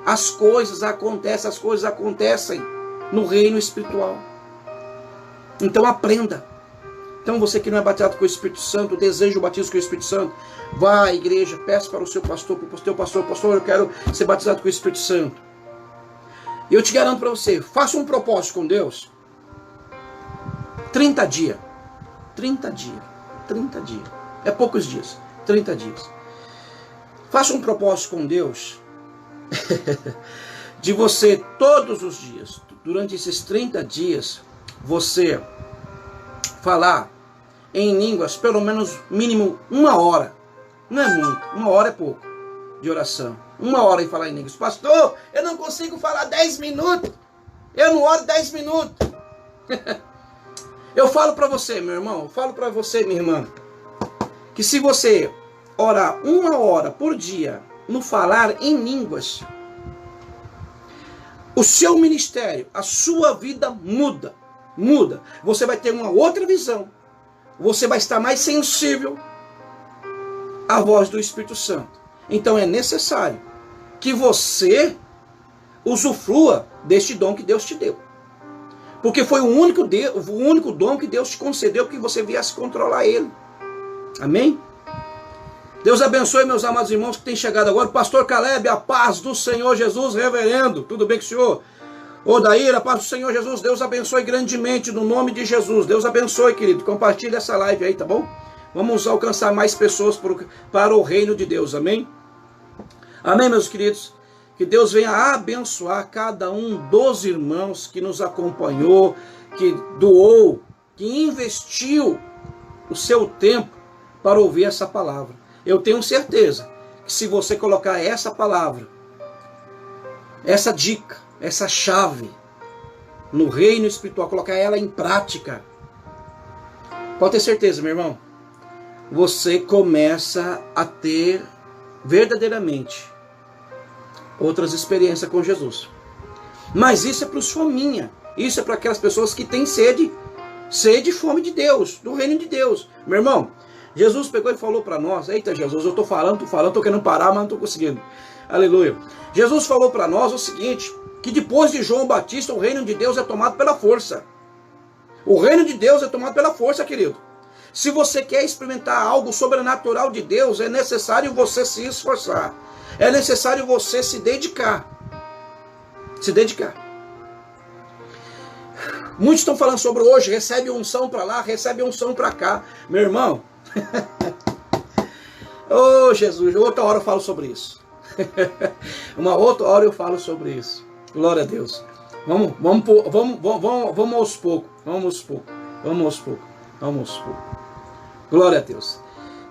As coisas acontecem no reino espiritual. Então aprenda. Então você que não é batizado com o Espírito Santo, deseja o batismo com o Espírito Santo, vá à igreja, peça para o seu pastor, para o teu pastor, eu quero ser batizado com o Espírito Santo. E eu te garanto para você, faça um propósito com Deus. 30 dias. 30 dias. 30 dias. É poucos dias. 30 dias. Faça um propósito com Deus. De você todos os dias, durante esses 30 dias, você falar em línguas, pelo menos mínimo 1 hora. Não é muito, 1 hora é pouco de oração. 1 hora em falar em línguas. Pastor, eu não consigo falar 10 minutos. Eu não oro 10 minutos. Eu falo para você, meu irmão, eu falo para você, minha irmã, que se você orar 1 hora por dia no falar em línguas, o seu ministério, a sua vida muda. Muda. Você vai ter uma outra visão. Você vai estar mais sensível à voz do Espírito Santo. Então é necessário que você usufrua deste dom que Deus te deu. Porque foi o único dom que Deus te concedeu, que você viesse controlar ele. Amém? Deus abençoe, meus amados irmãos que têm chegado agora. Pastor Caleb, a paz do Senhor Jesus, reverendo. Tudo bem com o senhor? Odair, a paz do Senhor Jesus. Deus abençoe grandemente, no nome de Jesus. Deus abençoe, querido. Compartilhe essa live aí, tá bom? Vamos alcançar mais pessoas para o reino de Deus. Amém? Amém, meus queridos? Que Deus venha abençoar cada um dos irmãos que nos acompanhou, que doou, que investiu o seu tempo para ouvir essa palavra. Eu tenho certeza que se você colocar essa palavra, essa dica, essa chave no reino espiritual, colocar ela em prática, pode ter certeza, meu irmão, você começa a ter verdadeiramente outras experiências com Jesus. Mas isso é para os fominha, isso é para aquelas pessoas que têm sede e fome de Deus, do reino de Deus. Meu irmão, Jesus pegou e falou para nós, eita Jesus, eu estou falando, estou querendo parar, mas não estou conseguindo. Aleluia. Jesus falou para nós o seguinte, que depois de João Batista, o reino de Deus é tomado pela força. O reino de Deus é tomado pela força, querido. Se você quer experimentar algo sobrenatural de Deus, é necessário você se esforçar. É necessário você se dedicar. Se dedicar. Muitos estão falando sobre hoje, recebe unção para lá, recebe unção para cá. Meu irmão, oh Jesus, outra hora eu falo sobre isso. Uma outra hora eu falo sobre isso. Glória a Deus. Vamos aos poucos. Vamos aos poucos. Glória a Deus.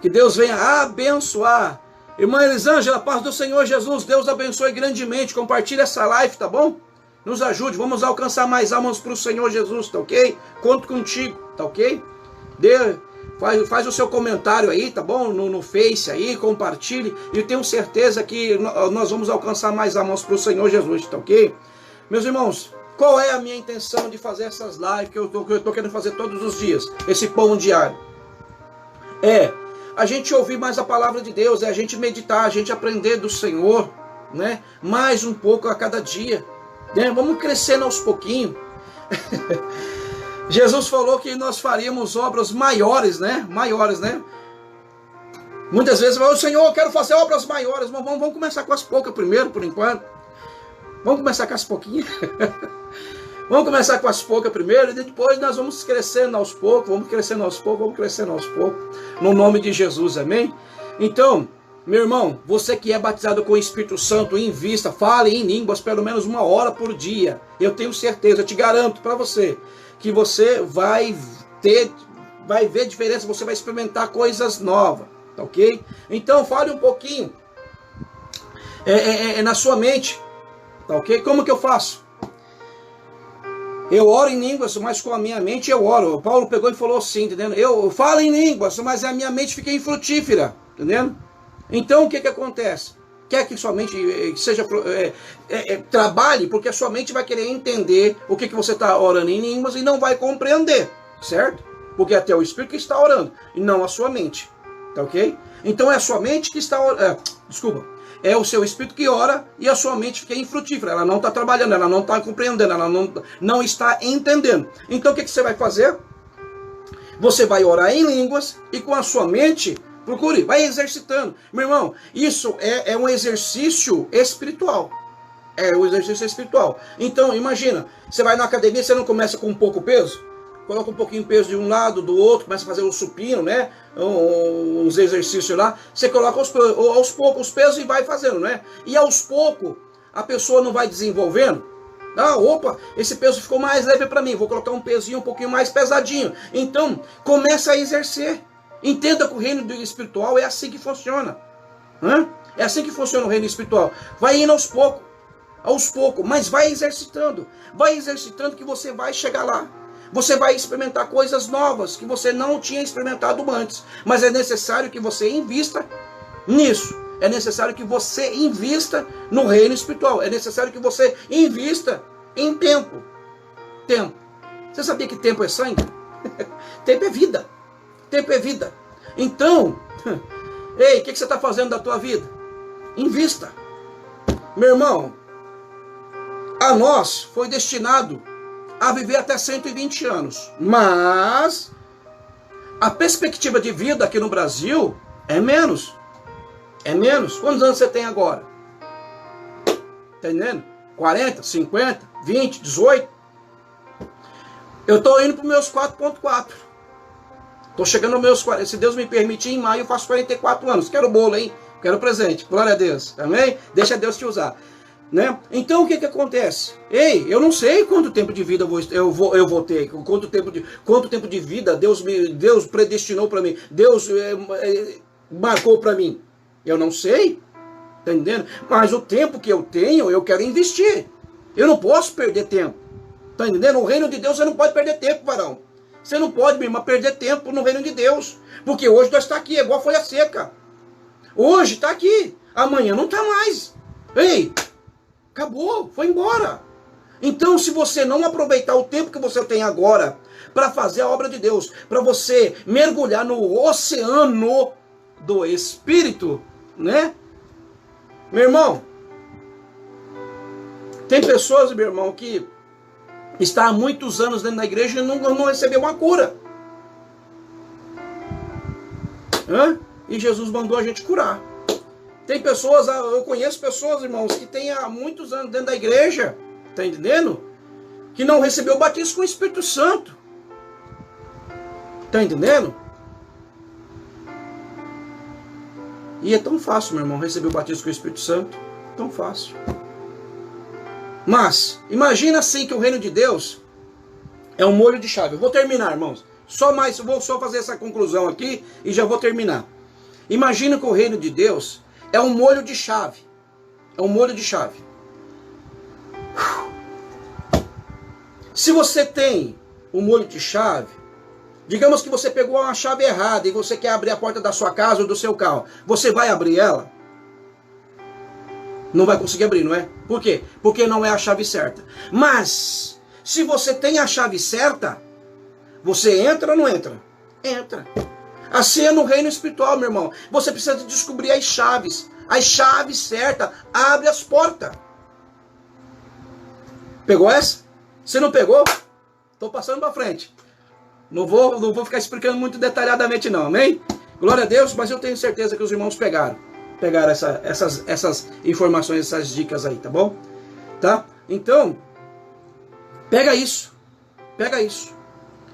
Que Deus venha abençoar. Irmã Elisângela, paz do Senhor Jesus. Deus abençoe grandemente. Compartilhe essa live, tá bom? Nos ajude. Vamos alcançar mais almas para o Senhor Jesus, tá ok? Conto contigo, tá ok? Faz o seu comentário aí, tá bom? No Face aí, compartilhe. E eu tenho certeza que nós vamos alcançar mais almas para o Senhor Jesus, tá ok? Meus irmãos, qual é a minha intenção de fazer essas lives que eu tô querendo fazer todos os dias? Esse pão diário. É a gente ouvir mais a palavra de Deus, é a gente meditar, a gente aprender do Senhor, né? Mais um pouco a cada dia, né? Vamos crescendo aos pouquinhos. Jesus falou que nós faríamos obras maiores, né? Maiores, né? Muitas vezes, o Senhor, eu quero fazer obras maiores, mas vamos começar com as poucas primeiro, por enquanto. Vamos começar com as pouquinhas. Vamos começar com as poucas primeiro, e depois nós vamos crescendo aos poucos, no nome de Jesus, amém? Então, meu irmão, você que é batizado com o Espírito Santo, invista, fale em línguas pelo menos 1 hora por dia. Eu tenho certeza, eu te garanto para você, que você vai ver diferença, você vai experimentar coisas novas, tá ok? Então, fale um pouquinho na sua mente, tá ok? Como que eu faço? Eu oro em línguas, mas com a minha mente eu oro. O Paulo pegou e falou assim, entendendo? Eu falo em línguas, mas a minha mente fica infrutífera, entendendo? Então o que acontece? Quer que sua mente seja trabalhe, porque a sua mente vai querer entender o que você está orando em línguas e não vai compreender, certo? Porque até o Espírito que está orando, e não a sua mente, tá ok? Então é a sua mente que está orando, é o seu espírito que ora e a sua mente fica infrutífera. Ela não está trabalhando, ela não está compreendendo, ela não está entendendo. Então o que você vai fazer? Você vai orar em línguas e com a sua mente, vai exercitando. Meu irmão, isso é um exercício espiritual. É o exercício espiritual. Então, imagina, você vai na academia, você não começa com um pouco peso? Coloca um pouquinho de peso de um lado, do outro, começa a fazer um supino, né? Uns exercícios lá. Você coloca aos poucos os pesos e vai fazendo, né? E aos poucos, a pessoa não vai desenvolvendo. Ah, opa, esse peso ficou mais leve para mim, vou colocar um pezinho um pouquinho mais pesadinho. Então, começa a exercer. Entenda que o reino espiritual é assim que funciona. É assim que funciona o reino espiritual. Vai indo aos poucos, mas vai exercitando que você vai chegar lá. Você vai experimentar coisas novas que você não tinha experimentado antes. Mas é necessário que você invista nisso. É necessário que você invista no reino espiritual. É necessário que você invista em tempo. Tempo. Você sabia que tempo é sangue? Tempo é vida. Tempo é vida. Então, ei, o que você está fazendo da tua vida? Invista. Meu irmão, a nós foi destinado a viver até 120 anos. Mas a perspectiva de vida aqui no Brasil é menos. É menos. Quantos anos você tem agora? Tá entendendo? 40, 50, 20, 18. Eu estou indo para os meus 4.4. Estou chegando aos meus 40. Se Deus me permitir, em maio eu faço 44 anos. Quero bolo, hein? Quero presente. Glória a Deus. Amém? Deixa Deus te usar. Né? Então o que acontece? Ei, eu não sei quanto tempo de vida eu vou ter, quanto tempo de vida Deus predestinou para mim, Deus marcou para mim. Eu não sei, tá entendendo? Mas o tempo que eu tenho, eu quero investir. Eu não posso perder tempo, tá entendendo? O reino de Deus você não pode perder tempo, varão. Você não pode, minha irmã, perder tempo no reino de Deus, porque hoje nós está aqui, é igual folha seca. Hoje está aqui, amanhã não está mais. Ei, acabou, foi embora. Então, se você não aproveitar o tempo que você tem agora para fazer a obra de Deus, para você mergulhar no oceano do Espírito, né? Meu irmão, tem pessoas, meu irmão, que está há muitos anos dentro da igreja e não recebeu uma cura. E Jesus mandou a gente curar. Tem pessoas, eu conheço pessoas, irmãos, que têm há muitos anos dentro da igreja, tá entendendo? Que não recebeu o batismo com o Espírito Santo. Tá entendendo? E é tão fácil, meu irmão, receber o batismo com o Espírito Santo. Tão fácil. Mas, imagina assim que o reino de Deus é um molho de chave. Eu vou terminar, irmãos. Vou só fazer essa conclusão aqui e já vou terminar. Imagina que o reino de Deus é um molho de chave. É um molho de chave. Se você tem um molho de chave, digamos que você pegou uma chave errada e você quer abrir a porta da sua casa ou do seu carro. Você vai abrir ela? Não vai conseguir abrir, não é? Por quê? Porque não é a chave certa. Mas, se você tem a chave certa, você entra ou não entra? Entra. Assim é no reino espiritual, meu irmão. Você precisa de descobrir as chaves. As chaves certas. Abre as portas. Pegou essa? Se não pegou, estou passando para frente. Não vou ficar explicando muito detalhadamente não, amém? Glória a Deus, mas eu tenho certeza que os irmãos pegaram essas informações, essas dicas aí, tá bom? Tá? Então, pega isso. Pega isso.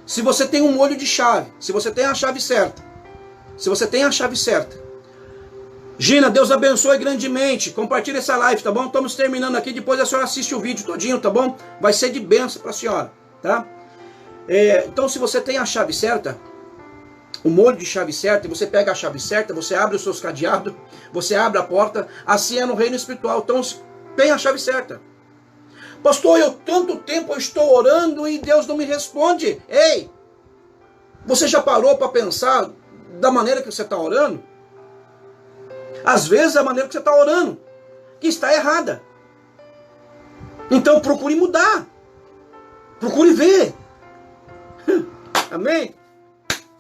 Se você tem um molho de chave, se você tem a chave certa, Gina, Deus abençoe grandemente, compartilha essa live, tá bom? Estamos terminando aqui, depois a senhora assiste o vídeo todinho, tá bom? Vai ser de bênção para a senhora, tá? Então, se você tem a chave certa, o molho de chave certa, e você pega a chave certa, você abre os seus cadeados, você abre a porta, assim é no reino espiritual. Então, tem a chave certa. Pastor, tanto tempo eu estou orando e Deus não me responde. Ei, você já parou para pensar da maneira que você está orando? Às vezes a maneira que você está orando que está errada. Então procure mudar. Procure ver. Amém?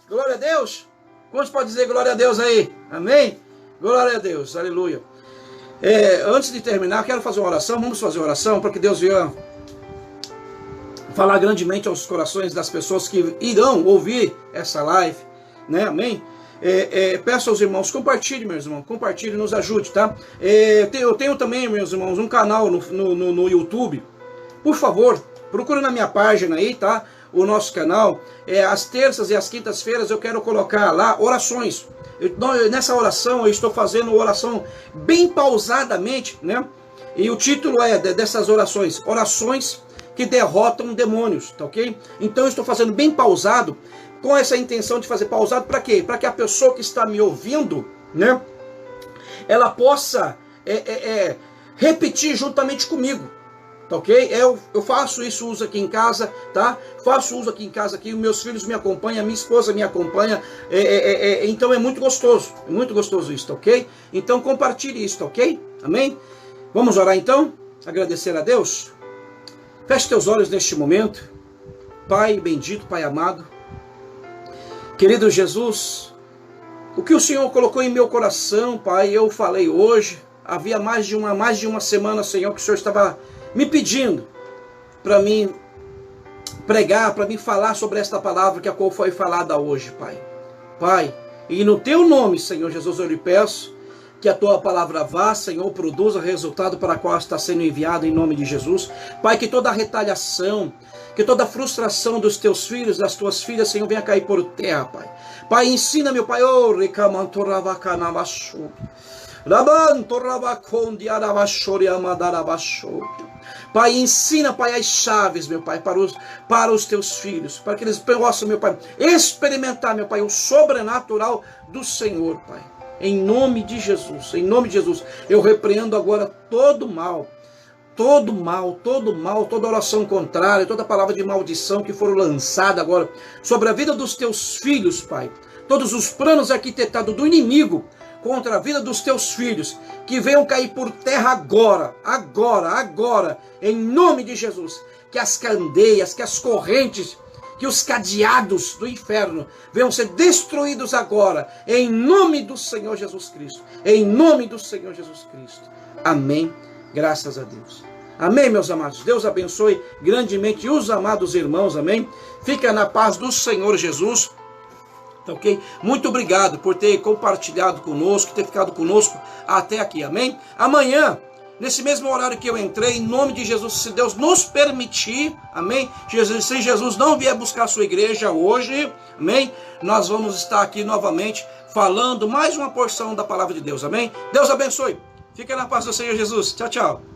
Glória a Deus. Quantos podem dizer glória a Deus aí? Amém? Glória a Deus. Aleluia. Antes de terminar, quero fazer uma oração. Vamos fazer uma oração para que Deus venha falar grandemente aos corações das pessoas que irão ouvir essa live, né? Amém? peço aos irmãos, compartilhe, meus irmãos, compartilhe, nos ajude, tá? Eu tenho também, meus irmãos, um canal no YouTube. Por favor, procure na minha página aí, tá? O nosso canal. Às terças e às quintas-feiras eu quero colocar lá orações. Nessa oração eu estou fazendo oração bem pausadamente, né? E o título dessas orações: orações que derrotam demônios, tá ok? Então eu estou fazendo bem pausado, com essa intenção de fazer pausado para quê? Para que a pessoa que está me ouvindo, né, ela possa repetir juntamente comigo, tá ok? Eu faço isso, uso aqui em casa, tá? Faço uso aqui em casa, aqui, meus filhos me acompanham, minha esposa me acompanha, então é muito gostoso isso, tá ok? Então compartilhe isso, tá ok? Amém? Vamos orar então? Agradecer a Deus? Feche teus olhos neste momento. Pai bendito, Pai amado, querido Jesus, o que o Senhor colocou em meu coração, Pai, eu falei hoje. Havia mais de uma semana, Senhor, que o Senhor estava me pedindo para mim pregar, para mim falar sobre esta palavra que a qual foi falada hoje, Pai. Pai, e no teu nome, Senhor Jesus, eu lhe peço que a tua palavra vá, Senhor, produza resultado para a qual está sendo enviada em nome de Jesus. Pai, que toda a retaliação, que toda a frustração dos teus filhos, das tuas filhas, Senhor, venha cair por terra, Pai. Pai, ensina, meu Pai, Pai, ensina, Pai, as chaves, meu Pai, para os teus filhos, para que eles possam, meu Pai, experimentar, meu Pai, o sobrenatural do Senhor, Pai. Em nome de Jesus, eu repreendo agora todo mal, toda oração contrária, toda palavra de maldição que foram lançada agora sobre a vida dos teus filhos, Pai. Todos os planos arquitetados do inimigo contra a vida dos teus filhos, que venham cair por terra agora, em nome de Jesus. Que as candeias, que as correntes, que os cadeados do inferno venham ser destruídos agora, em nome do Senhor Jesus Cristo. Em nome do Senhor Jesus Cristo. Amém. Graças a Deus. Amém, meus amados. Deus abençoe grandemente os amados irmãos. Amém. Fica na paz do Senhor Jesus. Tá ok? Muito obrigado por ter compartilhado conosco, ter ficado conosco até aqui. Amém. Amanhã, nesse mesmo horário que eu entrei, em nome de Jesus, se Deus nos permitir, amém, se Jesus não vier buscar a sua igreja hoje, amém, nós vamos estar aqui novamente falando mais uma porção da palavra de Deus, amém. Deus abençoe. Fica na paz do Senhor Jesus. Tchau, tchau.